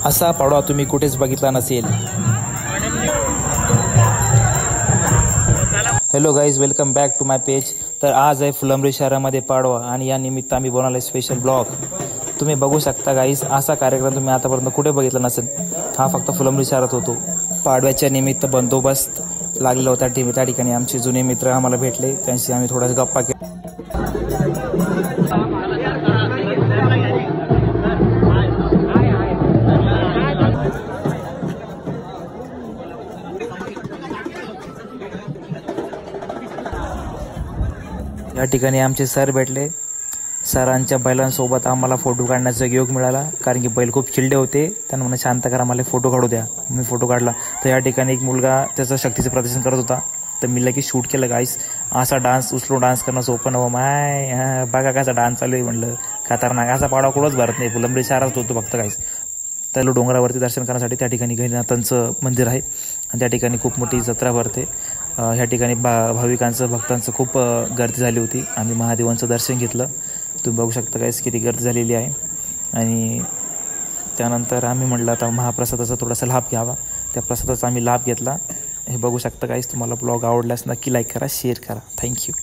असा पाडवा तुम्ही कुठेच बघितला नसेल। Hello guys, welcome back to my page. तर आज आहे फुलंब्री शहरामध्ये पाडवा आणि या निमित्त आम्ही बनवला स्पेशल ब्लॉग। तुम्ही बघू शकता गाईज, असा कार्यक्रम तुम्ही आतापर्यंत कुठे बघितला नसेल। हा फक्त फुलंब्री शहरात होतो। पाडव्याच्या निमित्त बंदोबस्त लागलेला होता। त्या ठिकाणी आमचे जुने मित्र आम्हाला भेटले, त्यांची आम्ही थोडासा गप्पा केला। या ठिकाणी आमचे सर भेटले। सरांच्या बैलांसोबत आम्हाला फोटो काढण्याचा योग मिळाला, कारण की बैल खूप चिडले होते। त्यांना म्हणा शांत करा, मला फोटो काढू द्या। मी फोटो काढला तर या ठिकाणी एक मुलगा त्याचं शक्तीचं प्रदर्शन करत होता, तर मी लगेच शूट केलं। गाईस, असा डान्स उचलून डान्स करणं सोपं नव्हतं। माय बघा कसा डान्स चालू आहे, म्हणलं खतरनाक। असा पाडवा कुठंच भरत नाही, फुलंब्री शहरात होतो फक्त गाईस। त्याला डोंगरावरती दर्शन करण्यासाठी त्या ठिकाणी गहिनीनाथांचं मंदिर आहे आणि त्या ठिकाणी खूप मोठी जत्रा भरते। ह्या ठिकाणी भाविकांचं भक्तांचं खूप गर्दी झाली होती। आम्ही महादेवांचं दर्शन घेतलं। तुम्ही बघू शकता गाईस किती गर्दी झालेली आहे। आणि त्यानंतर आम्ही म्हटलं आता महाप्रसादाचा थोडासा लाभ घ्यावा। त्या प्रसादाचा आम्ही लाभ घेतला। हे बघू शकता गाईस, तुम्हाला ब्लॉग आवडल्यास नक्की लाईक करा, शेअर करा। थँक्यू।